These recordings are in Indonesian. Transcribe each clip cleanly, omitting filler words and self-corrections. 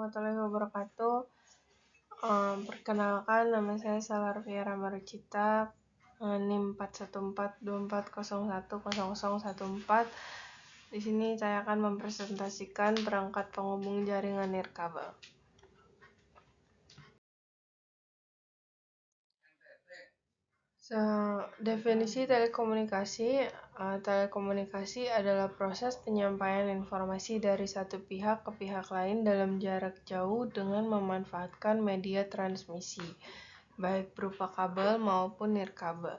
warahmatullahi wabarakatuh. Perkenalkan, nama saya Salar Fiera Marucita, NIM 41424010014. Di sini saya akan mempresentasikan perangkat penghubung jaringan nirkabel. Definisi telekomunikasi. Telekomunikasi adalah proses penyampaian informasi dari satu pihak ke pihak lain dalam jarak jauh dengan memanfaatkan media transmisi, baik berupa kabel maupun nirkabel.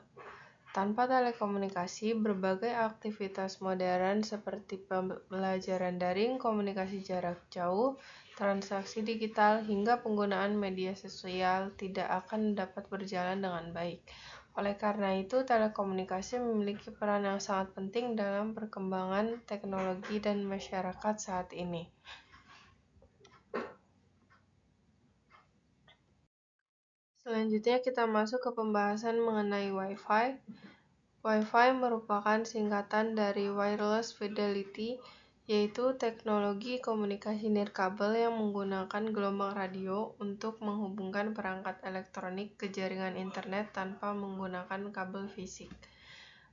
Tanpa telekomunikasi, berbagai aktivitas modern seperti pembelajaran daring, komunikasi jarak jauh, transaksi digital, hingga penggunaan media sosial tidak akan dapat berjalan dengan baik. Oleh karena itu, telekomunikasi memiliki peran yang sangat penting dalam perkembangan teknologi dan masyarakat saat ini. Selanjutnya kita masuk ke pembahasan mengenai Wi-Fi. Wi-Fi merupakan singkatan dari Wireless Fidelity, yaitu teknologi komunikasi nirkabel yang menggunakan gelombang radio untuk menghubungkan perangkat elektronik ke jaringan internet tanpa menggunakan kabel fisik.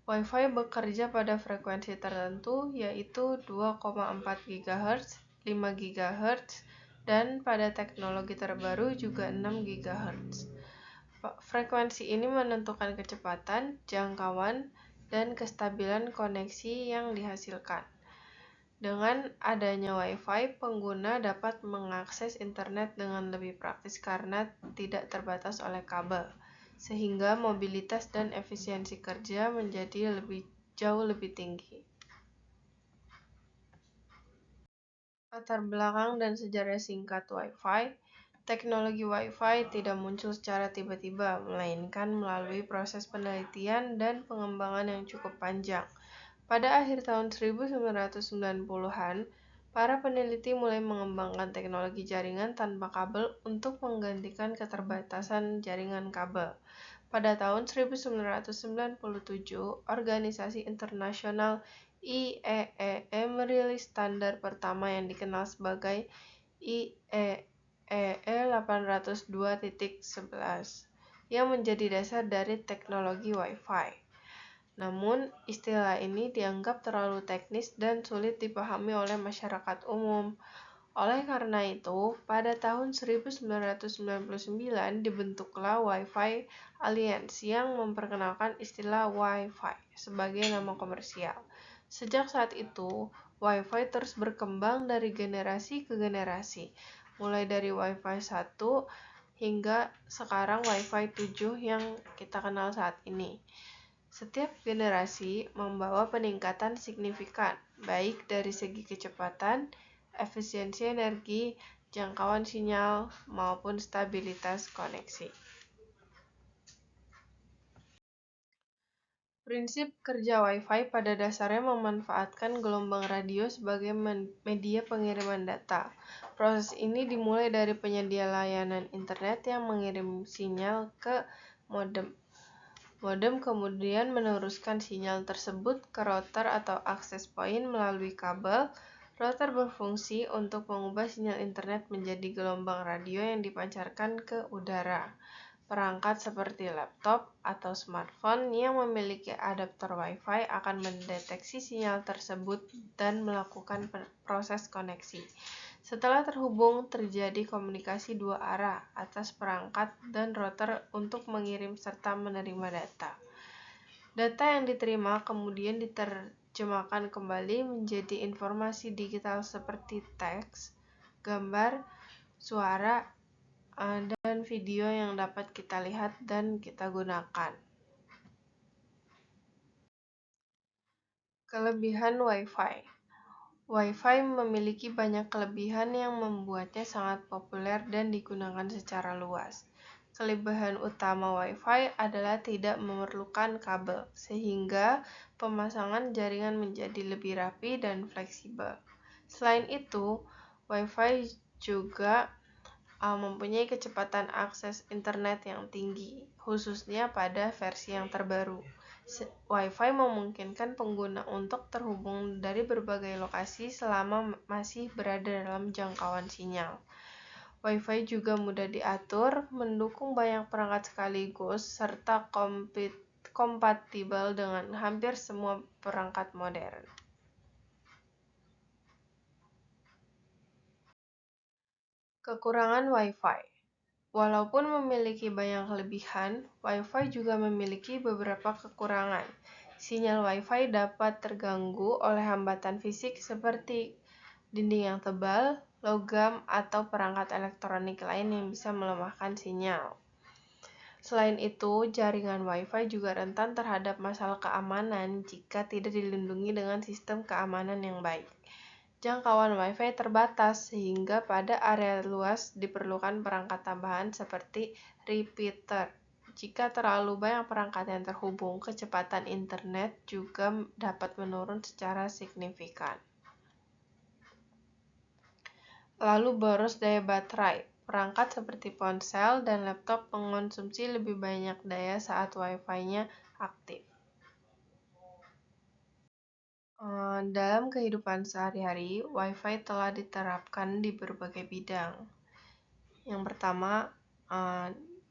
Wi-Fi bekerja pada frekuensi tertentu, yaitu 2,4 GHz, 5 GHz, dan pada teknologi terbaru juga 6 GHz. Frekuensi ini menentukan kecepatan, jangkauan, dan kestabilan koneksi yang dihasilkan. Dengan adanya Wi-Fi, pengguna dapat mengakses internet dengan lebih praktis karena tidak terbatas oleh kabel, sehingga mobilitas dan efisiensi kerja menjadi jauh lebih tinggi. Latar belakang dan sejarah singkat Wi-Fi. Teknologi Wi-Fi tidak muncul secara tiba-tiba, melainkan melalui proses penelitian dan pengembangan yang cukup panjang. Pada akhir tahun 1990-an, para peneliti mulai mengembangkan teknologi jaringan tanpa kabel untuk menggantikan keterbatasan jaringan kabel. Pada tahun 1997, organisasi internasional IEEE merilis standar pertama yang dikenal sebagai IEEE 802.11 yang menjadi dasar dari teknologi Wi-Fi. Namun, istilah ini dianggap terlalu teknis dan sulit dipahami oleh masyarakat umum. Oleh karena itu, pada tahun 1999 dibentuklah Wi-Fi Alliance yang memperkenalkan istilah Wi-Fi sebagai nama komersial. Sejak saat itu, Wi-Fi terus berkembang dari generasi ke generasi, mulai dari Wi-Fi 1 hingga sekarang Wi-Fi 7 yang kita kenal saat ini. Setiap generasi membawa peningkatan signifikan, baik dari segi kecepatan, efisiensi energi, jangkauan sinyal, maupun stabilitas koneksi. Prinsip kerja Wi-Fi pada dasarnya memanfaatkan gelombang radio sebagai media pengiriman data. Proses ini dimulai dari penyedia layanan internet yang mengirim sinyal ke modem. Modem kemudian meneruskan sinyal tersebut ke router atau access point melalui kabel. Router berfungsi untuk mengubah sinyal internet menjadi gelombang radio yang dipancarkan ke udara. Perangkat seperti laptop atau smartphone yang memiliki adaptor Wi-Fi akan mendeteksi sinyal tersebut dan melakukan proses koneksi. Setelah terhubung, terjadi komunikasi dua arah atas perangkat dan router untuk mengirim serta menerima data. Data yang diterima kemudian diterjemahkan kembali menjadi informasi digital seperti teks, gambar, suara, dan video yang dapat kita lihat dan kita gunakan. Kelebihan Wi-Fi. Wi-Fi memiliki banyak kelebihan yang membuatnya sangat populer dan digunakan secara luas. Kelebihan utama Wi-Fi adalah tidak memerlukan kabel, sehingga pemasangan jaringan menjadi lebih rapi dan fleksibel. Selain itu, Wi-Fi juga mempunyai kecepatan akses internet yang tinggi, khususnya pada versi yang terbaru. Wi-Fi memungkinkan pengguna untuk terhubung dari berbagai lokasi selama masih berada dalam jangkauan sinyal. Wi-Fi juga mudah diatur, mendukung banyak perangkat sekaligus, serta kompatibel dengan hampir semua perangkat modern. Kekurangan Wi-Fi. Walaupun memiliki banyak kelebihan, Wi-Fi juga memiliki beberapa kekurangan. Sinyal Wi-Fi dapat terganggu oleh hambatan fisik seperti dinding yang tebal, logam, atau perangkat elektronik lain yang bisa melemahkan sinyal. Selain itu, jaringan Wi-Fi juga rentan terhadap masalah keamanan jika tidak dilindungi dengan sistem keamanan yang baik. Jangkauan Wi-Fi terbatas, sehingga pada area luas diperlukan perangkat tambahan seperti repeater. Jika terlalu banyak perangkat yang terhubung, kecepatan internet juga dapat menurun secara signifikan. Lalu boros daya baterai. Perangkat seperti ponsel dan laptop mengonsumsi lebih banyak daya saat Wi-Fi-nya aktif. Dalam kehidupan sehari-hari, Wi-Fi telah diterapkan di berbagai bidang. Yang pertama,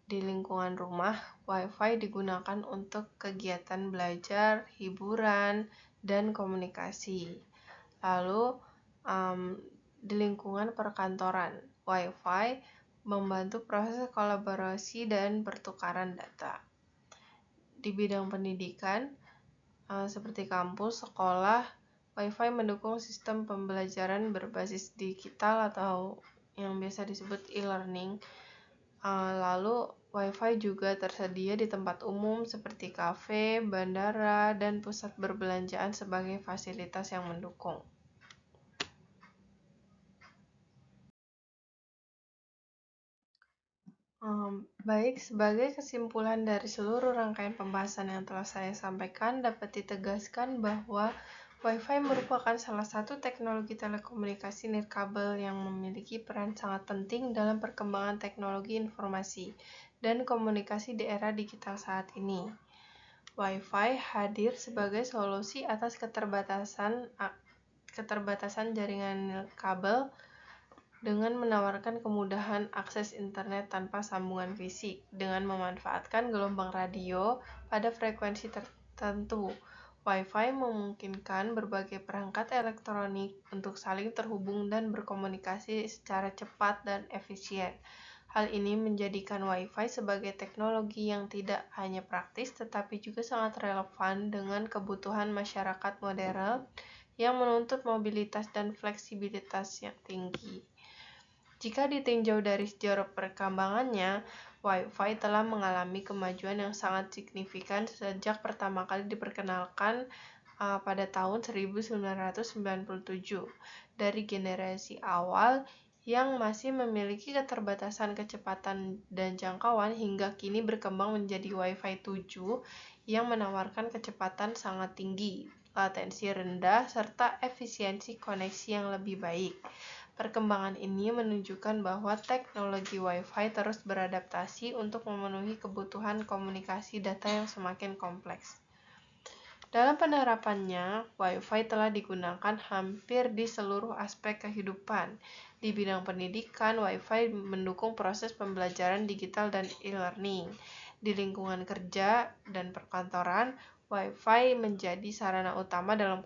di lingkungan rumah, Wi-Fi digunakan untuk kegiatan belajar, hiburan, dan komunikasi. Lalu, di lingkungan perkantoran, Wi-Fi membantu proses kolaborasi dan pertukaran data. Di bidang pendidikan, seperti kampus, sekolah, Wi-Fi mendukung sistem pembelajaran berbasis digital atau yang biasa disebut e-learning. Lalu, Wi-Fi juga tersedia di tempat umum seperti kafe, bandara, dan pusat perbelanjaan sebagai fasilitas yang mendukung. Baik, sebagai kesimpulan dari seluruh rangkaian pembahasan yang telah saya sampaikan, dapat ditegaskan bahwa Wi-Fi merupakan salah satu teknologi telekomunikasi nirkabel yang memiliki peran sangat penting dalam perkembangan teknologi informasi dan komunikasi di era digital saat ini. Wi-Fi hadir sebagai solusi atas keterbatasan jaringan kabel dengan menawarkan kemudahan akses internet tanpa sambungan fisik, dengan memanfaatkan gelombang radio pada frekuensi tertentu. Wi-Fi memungkinkan berbagai perangkat elektronik untuk saling terhubung dan berkomunikasi secara cepat dan efisien. Hal ini menjadikan Wi-Fi sebagai teknologi yang tidak hanya praktis tetapi juga sangat relevan dengan kebutuhan masyarakat modern yang menuntut mobilitas dan fleksibilitas yang tinggi. Jika ditinjau dari sejarah perkembangannya, Wi-Fi telah mengalami kemajuan yang sangat signifikan sejak pertama kali diperkenalkan pada tahun 1997. Dari generasi awal yang masih memiliki keterbatasan kecepatan dan jangkauan hingga kini berkembang menjadi Wi-Fi 7 yang menawarkan kecepatan sangat tinggi, latensi rendah, serta efisiensi koneksi yang lebih baik. Perkembangan ini menunjukkan bahwa teknologi Wi-Fi terus beradaptasi untuk memenuhi kebutuhan komunikasi data yang semakin kompleks. Dalam penerapannya, Wi-Fi telah digunakan hampir di seluruh aspek kehidupan. Di bidang pendidikan, Wi-Fi mendukung proses pembelajaran digital dan e-learning. Di lingkungan kerja dan perkantoran, Wi-Fi menjadi sarana utama dalam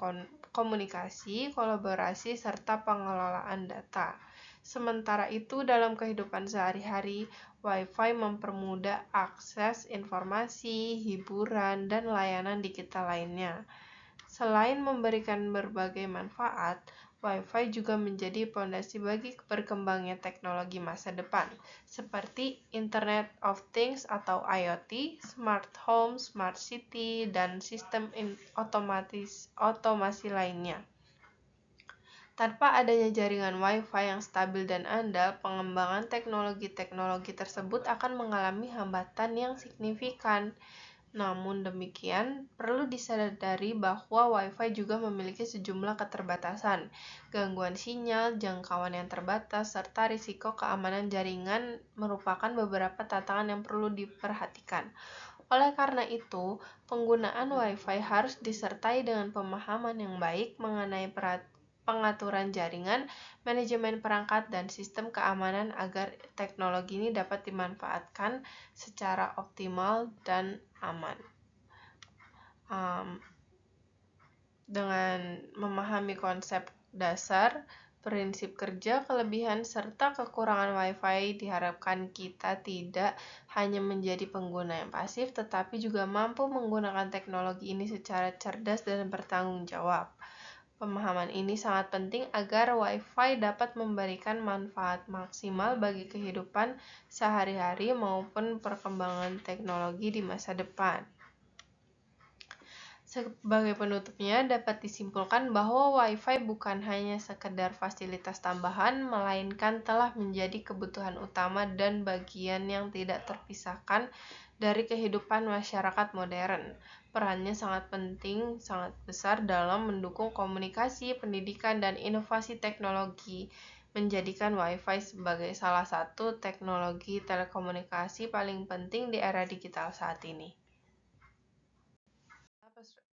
komunikasi, kolaborasi, serta pengelolaan data. Sementara itu, dalam kehidupan sehari-hari, Wi-Fi mempermudah akses informasi, hiburan, dan layanan digital lainnya. Selain memberikan berbagai manfaat, Wi-Fi juga menjadi fondasi bagi berkembangnya teknologi masa depan, seperti Internet of Things atau IoT, Smart Home, Smart City, dan sistem otomasi lainnya. Tanpa adanya jaringan Wi-Fi yang stabil dan andal, pengembangan teknologi-teknologi tersebut akan mengalami hambatan yang signifikan. Namun demikian, perlu disadari bahwa Wi-Fi juga memiliki sejumlah keterbatasan, gangguan sinyal, jangkauan yang terbatas, serta risiko keamanan jaringan merupakan beberapa tantangan yang perlu diperhatikan. Oleh karena itu, penggunaan Wi-Fi harus disertai dengan pemahaman yang baik mengenai pengaturan jaringan, manajemen perangkat, dan sistem keamanan agar teknologi ini dapat dimanfaatkan secara optimal dan aman. Dengan memahami konsep dasar, prinsip kerja, kelebihan, serta kekurangan Wi-Fi, diharapkan kita tidak hanya menjadi pengguna yang pasif, tetapi juga mampu menggunakan teknologi ini secara cerdas dan bertanggung jawab. Pemahaman ini sangat penting agar Wi-Fi dapat memberikan manfaat maksimal bagi kehidupan sehari-hari maupun perkembangan teknologi di masa depan. Sebagai penutupnya, dapat disimpulkan bahwa Wi-Fi bukan hanya sekedar fasilitas tambahan, melainkan telah menjadi kebutuhan utama dan bagian yang tidak terpisahkan dari kehidupan masyarakat modern. Perannya sangat penting, sangat besar dalam mendukung komunikasi, pendidikan, dan inovasi teknologi, menjadikan Wi-Fi sebagai salah satu teknologi telekomunikasi paling penting di era digital saat ini.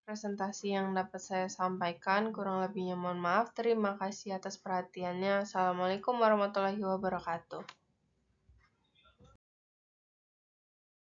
Presentasi yang dapat saya sampaikan, kurang lebihnya mohon maaf. Terima kasih atas perhatiannya. Assalamualaikum warahmatullahi wabarakatuh.